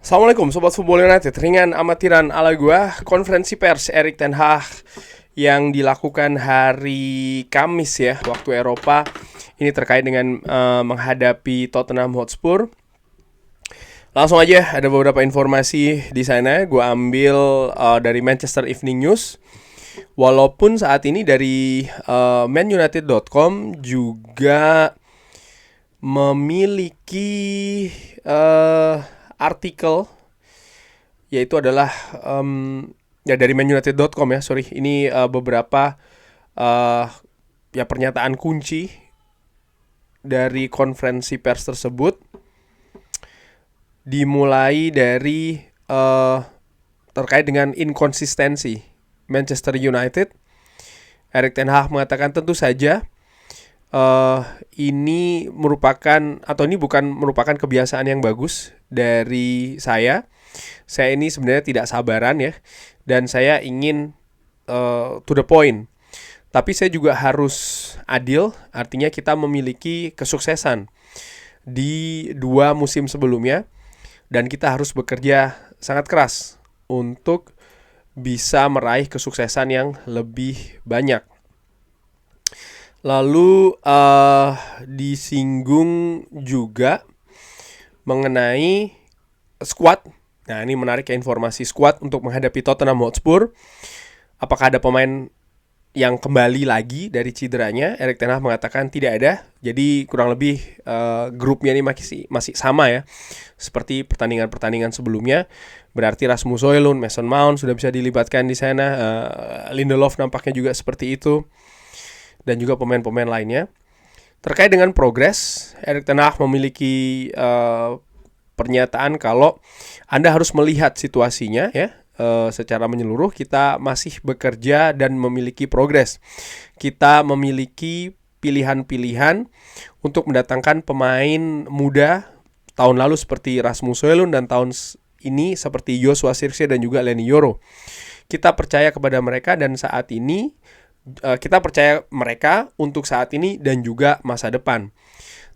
Assalamualaikum Sobat Football United. Ringan amatiran ala gua, konferensi pers Erik ten Hag yang dilakukan hari Kamis ya, waktu Eropa. Ini terkait dengan menghadapi Tottenham Hotspur. Langsung aja, ada beberapa informasi di sana. Gua ambil dari Manchester Evening News. Walaupun saat ini dari manunited.com juga memiliki artikel, yaitu adalah ya dari manunited.com ya, sorry. Ini beberapa ya pernyataan kunci dari konferensi pers tersebut. Dimulai dari terkait dengan inkonsistensi Manchester United. Erik ten Hag mengatakan tentu saja ini bukan merupakan kebiasaan yang bagus dari saya. Saya ini sebenarnya tidak sabaran ya, dan saya ingin to the point. Tapi saya juga harus adil, artinya kita memiliki kesuksesan di 2 musim sebelumnya, dan kita harus bekerja sangat keras untuk bisa meraih kesuksesan yang lebih banyak. Lalu disinggung juga mengenai squad. Nah, ini menarik ya, informasi squad untuk menghadapi Tottenham Hotspur. Apakah ada pemain yang kembali lagi dari cederanya? Erik ten Hag mengatakan tidak ada. Jadi kurang lebih grupnya ini masih sama ya, seperti pertandingan-pertandingan sebelumnya. Berarti Rasmus Højlund, Mason Mount sudah bisa dilibatkan di sana. Lindelof nampaknya juga seperti itu, dan juga pemain-pemain lainnya. Terkait dengan progres, Erik ten Hag memiliki pernyataan kalau Anda harus melihat situasinya ya, secara menyeluruh. Kita masih bekerja dan memiliki progres. Kita memiliki pilihan-pilihan untuk mendatangkan pemain muda tahun lalu seperti Rasmus Højlund, dan tahun ini seperti Joshua Zirkzee dan juga Leny Yoro. Kita percaya kepada mereka, dan saat ini kita percaya mereka untuk saat ini dan juga masa depan.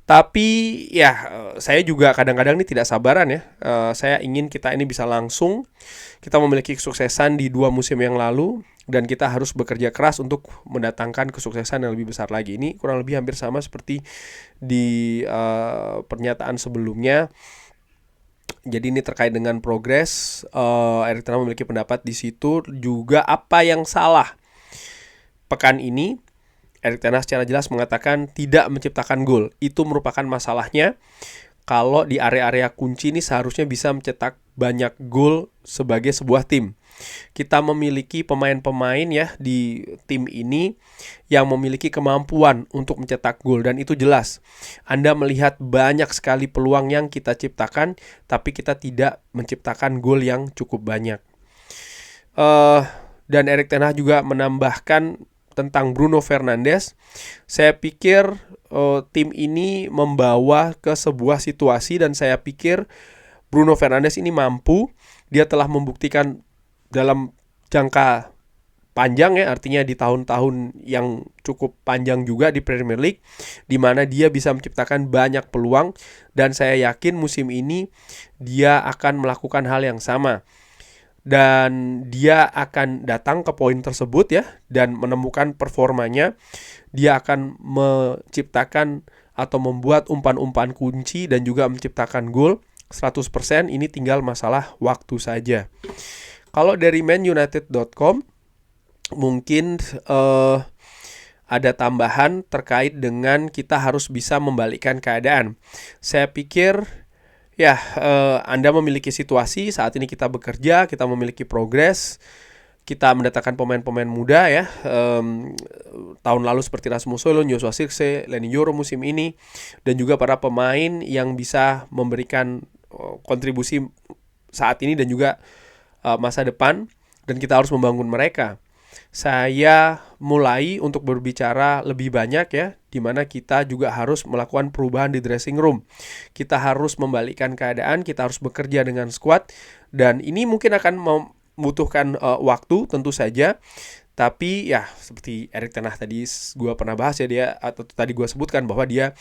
Tapi ya, saya juga kadang-kadang ini tidak sabaran ya. Saya ingin kita ini bisa langsung. Kita memiliki kesuksesan di 2 musim yang lalu, dan kita harus bekerja keras untuk mendatangkan kesuksesan yang lebih besar lagi. Ini kurang lebih hampir sama seperti di pernyataan sebelumnya. Jadi ini terkait dengan progres. Erik ten Hag memiliki pendapat di situ juga. Apa yang salah pekan ini? Erik ten Hag secara jelas mengatakan tidak menciptakan gol. Itu merupakan masalahnya. Kalau di area-area kunci ini seharusnya bisa mencetak banyak gol sebagai sebuah tim. Kita memiliki pemain-pemain ya di tim ini yang memiliki kemampuan untuk mencetak gol, dan itu jelas. Anda melihat banyak sekali peluang yang kita ciptakan, tapi kita tidak menciptakan gol yang cukup banyak. Dan Erik ten Hag juga menambahkan tentang Bruno Fernandes. Saya pikir tim ini membawa ke sebuah situasi, dan saya pikir Bruno Fernandes ini mampu. Dia telah membuktikan dalam jangka panjang ya, artinya di tahun-tahun yang cukup panjang juga di Premier League, di mana dia bisa menciptakan banyak peluang, dan saya yakin musim ini dia akan melakukan hal yang sama. Dan dia akan datang ke poin tersebut ya, dan menemukan performanya. Dia akan menciptakan atau membuat umpan-umpan kunci dan juga menciptakan gol 100%. Ini tinggal masalah waktu saja. Kalau dari manunited.com mungkin ada tambahan terkait dengan kita harus bisa membalikkan keadaan. Saya pikir ya, Anda memiliki situasi saat ini, kita bekerja, kita memiliki progres, kita mendatangkan pemain-pemain muda ya. Tahun lalu seperti Rasmus Højlund, Joshua Zirkzee, Leny Yoro musim ini, dan juga para pemain yang bisa memberikan kontribusi saat ini dan juga masa depan, dan kita harus membangun mereka. Saya mulai untuk berbicara lebih banyak ya, di mana kita juga harus melakukan perubahan di dressing room. Kita harus membalikkan keadaan, kita harus bekerja dengan squad, dan ini mungkin akan membutuhkan waktu tentu saja. Tapi ya, seperti Erik ten Hag tadi gue pernah bahas ya, dia atau tadi gue sebutkan bahwa dia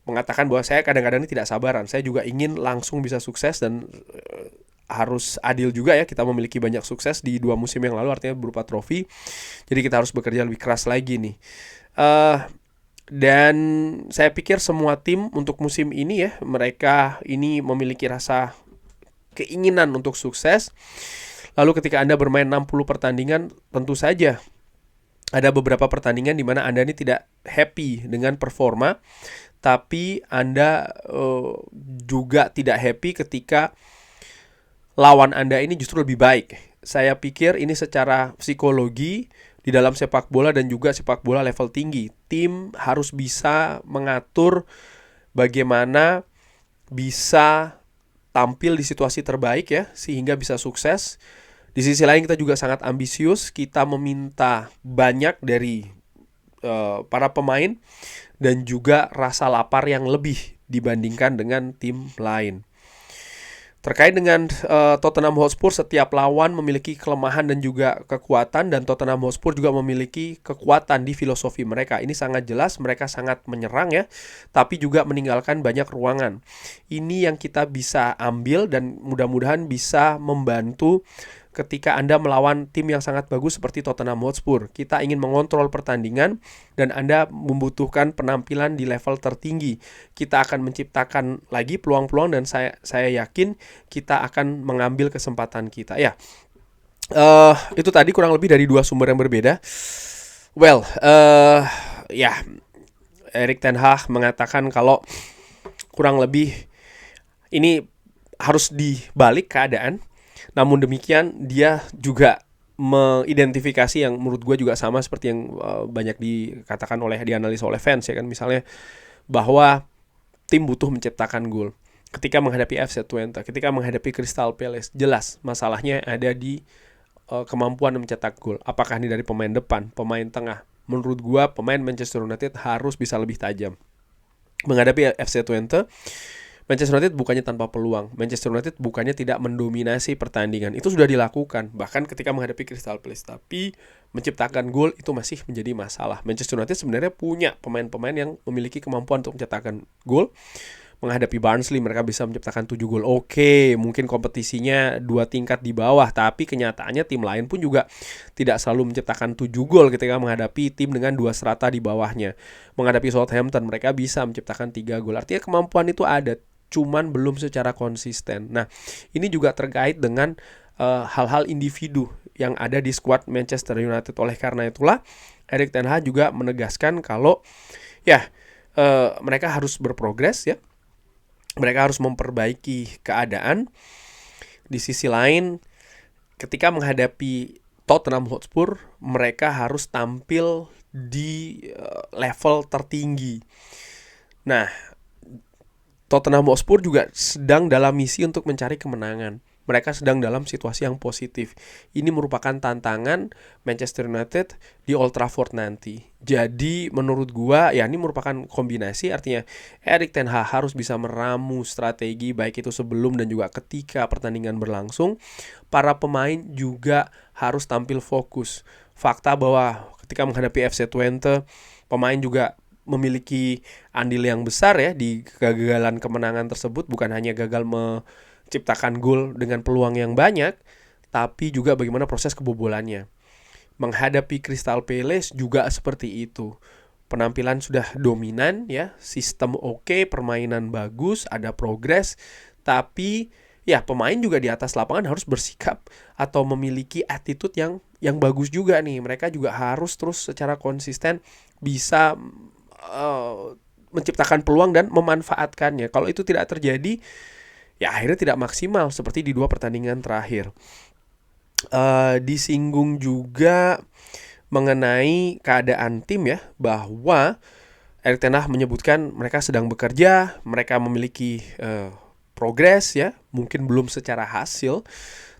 mengatakan bahwa saya kadang-kadang ini tidak sabaran. Saya juga ingin langsung bisa sukses, dan harus adil juga ya, kita memiliki banyak sukses di 2 musim yang lalu, artinya berupa trofi. Jadi kita harus bekerja lebih keras lagi nih. Dan saya pikir semua tim untuk musim ini ya, mereka ini memiliki rasa keinginan untuk sukses. Lalu ketika Anda bermain 60 pertandingan, tentu saja ada beberapa pertandingan di mana Anda ini tidak happy dengan performa, tapi Anda juga tidak happy ketika lawan Anda ini justru lebih baik. Saya pikir ini secara psikologi di dalam sepak bola dan juga sepak bola level tinggi. Tim harus bisa mengatur bagaimana bisa tampil di situasi terbaik ya, sehingga bisa sukses. Di sisi lain kita juga sangat ambisius, kita meminta banyak dari para pemain dan juga rasa lapar yang lebih dibandingkan dengan tim lain. Terkait dengan Tottenham Hotspur, setiap lawan memiliki kelemahan dan juga kekuatan, dan Tottenham Hotspur juga memiliki kekuatan di filosofi mereka. Ini sangat jelas, mereka sangat menyerang ya, tapi juga meninggalkan banyak ruangan. Ini yang kita bisa ambil dan mudah-mudahan bisa membantu ketika Anda melawan tim yang sangat bagus seperti Tottenham Hotspur. Kita ingin mengontrol pertandingan dan Anda membutuhkan penampilan di level tertinggi. Kita akan menciptakan lagi peluang-peluang dan saya yakin kita akan mengambil kesempatan kita. Ya, itu tadi kurang lebih dari 2 sumber yang berbeda. Well, ya, Erik ten Hag mengatakan kalau kurang lebih ini harus dibalik keadaan. Namun demikian dia juga mengidentifikasi yang menurut gue juga sama seperti yang banyak dikatakan dianalisa oleh fans ya kan, misalnya bahwa tim butuh menciptakan gol. Ketika menghadapi FC Twente, ketika menghadapi Crystal Palace, jelas masalahnya ada di kemampuan mencetak gol. Apakah ini dari pemain depan, pemain tengah? Menurut gue pemain Manchester United harus bisa lebih tajam. Menghadapi FC Twente, Manchester United bukannya tanpa peluang. Manchester United bukannya tidak mendominasi pertandingan. Itu sudah dilakukan. Bahkan ketika menghadapi Crystal Palace. Tapi menciptakan gol itu masih menjadi masalah. Manchester United sebenarnya punya pemain-pemain yang memiliki kemampuan untuk menciptakan gol. Menghadapi Barnsley mereka bisa menciptakan 7 gol. Oke, mungkin kompetisinya 2 tingkat di bawah. Tapi kenyataannya tim lain pun juga tidak selalu menciptakan 7 gol ketika menghadapi tim dengan 2 strata di bawahnya. Menghadapi Southampton mereka bisa menciptakan 3 gol. Artinya kemampuan itu ada, cuman belum secara konsisten. Nah, ini juga terkait dengan hal-hal individu yang ada di skuad Manchester United. Oleh karena itulah Erik ten Hag juga menegaskan kalau ya mereka harus berprogres ya. Mereka harus memperbaiki keadaan. Di sisi lain, ketika menghadapi Tottenham Hotspur, mereka harus tampil di level tertinggi. Nah, Tottenham Hotspur juga sedang dalam misi untuk mencari kemenangan. Mereka sedang dalam situasi yang positif. Ini merupakan tantangan Manchester United di Old Trafford nanti. Jadi menurut gua ya ini merupakan kombinasi, artinya Erik ten Hag harus bisa meramu strategi baik itu sebelum dan juga ketika pertandingan berlangsung. Para pemain juga harus tampil fokus. Fakta bahwa ketika menghadapi FC Twente, pemain juga memiliki andil yang besar ya di kegagalan kemenangan tersebut. Bukan hanya gagal menciptakan gol dengan peluang yang banyak, tapi juga bagaimana proses kebobolannya. Menghadapi Crystal Palace juga seperti itu. Penampilan sudah dominan ya, sistem oke, permainan bagus, ada progres, tapi ya pemain juga di atas lapangan harus bersikap atau memiliki attitude yang bagus juga nih. Mereka juga harus terus secara konsisten bisa menciptakan peluang dan memanfaatkannya. Kalau itu tidak terjadi, ya akhirnya tidak maksimal seperti di 2 pertandingan terakhir. Disinggung juga mengenai keadaan tim ya, bahwa Erik ten Hag menyebutkan mereka sedang bekerja, mereka memiliki progres ya, mungkin belum secara hasil,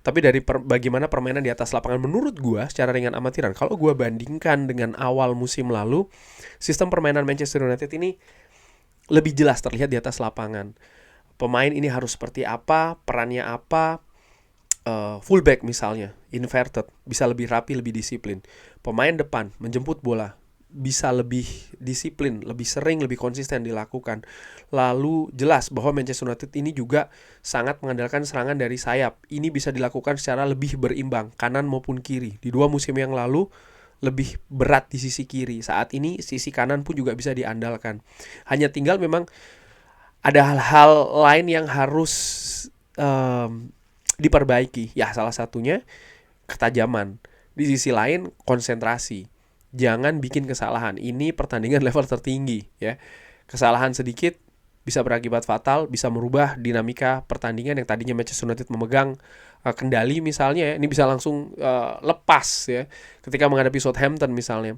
tapi dari bagaimana permainan di atas lapangan menurut gua secara ringan amatiran, kalau gua bandingkan dengan awal musim lalu, sistem permainan Manchester United ini lebih jelas terlihat di atas lapangan. Pemain ini harus seperti apa, perannya apa. Fullback misalnya, inverted, bisa lebih rapi, lebih disiplin. Pemain depan menjemput bola, bisa lebih disiplin, lebih sering, lebih konsisten dilakukan. Lalu jelas bahwa Manchester United ini juga sangat mengandalkan serangan dari sayap. Ini bisa dilakukan secara lebih berimbang, kanan maupun kiri. Di 2 musim yang lalu lebih berat di sisi kiri. Saat ini sisi kanan pun juga bisa diandalkan. Hanya tinggal memang ada hal-hal lain yang harus diperbaiki. Ya, salah satunya ketajaman. Di sisi lain konsentrasi. Jangan bikin kesalahan. Ini pertandingan level tertinggi ya. Kesalahan sedikit bisa berakibat fatal, bisa merubah dinamika pertandingan yang tadinya Manchester United memegang kendali misalnya ya. Ini bisa langsung lepas ya ketika menghadapi Southampton misalnya.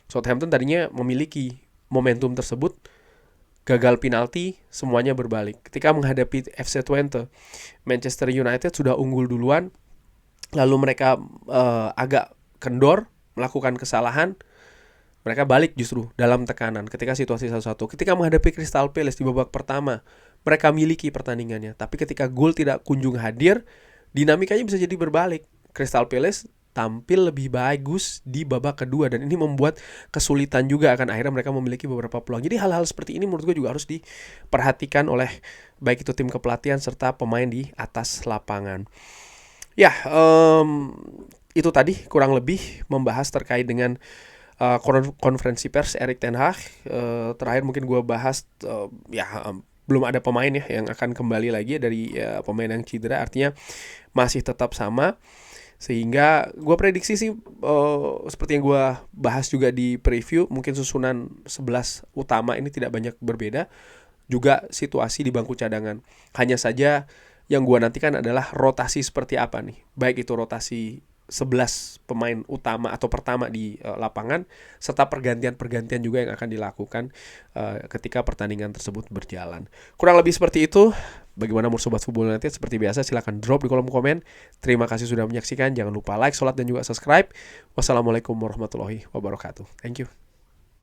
Southampton tadinya memiliki momentum tersebut, gagal penalti, semuanya berbalik. Ketika menghadapi FC Twente, Manchester United sudah unggul duluan, lalu mereka agak kendor, melakukan kesalahan, mereka balik justru dalam tekanan ketika situasi 1-1. Ketika menghadapi Crystal Palace di babak pertama, mereka miliki pertandingannya. Tapi ketika gol tidak kunjung hadir, dinamikanya bisa jadi berbalik. Crystal Palace tampil lebih bagus di babak kedua, dan ini membuat kesulitan juga akan akhirnya mereka memiliki beberapa peluang. Jadi hal-hal seperti ini menurut gue juga harus diperhatikan oleh baik itu tim kepelatihan serta pemain di atas lapangan. Ya, itu tadi kurang lebih membahas terkait dengan konferensi pers Erik ten Hag. Terakhir mungkin gue bahas belum ada pemain ya yang akan kembali lagi dari pemain yang cedera, artinya masih tetap sama. Sehingga gue prediksi sih seperti yang gue bahas juga di preview, mungkin susunan 11 utama ini tidak banyak berbeda. Juga situasi di bangku cadangan. Hanya saja yang gue nantikan adalah rotasi seperti apa nih. Baik itu rotasi 11 pemain utama atau pertama di lapangan, serta pergantian-pergantian juga yang akan dilakukan ketika pertandingan tersebut berjalan. Kurang lebih seperti itu. Bagaimana menurut Sobat Football United? Seperti biasa silahkan drop di kolom komen. Terima kasih sudah menyaksikan. Jangan lupa like, sholat, dan juga subscribe. Wassalamualaikum warahmatullahi wabarakatuh. Thank you.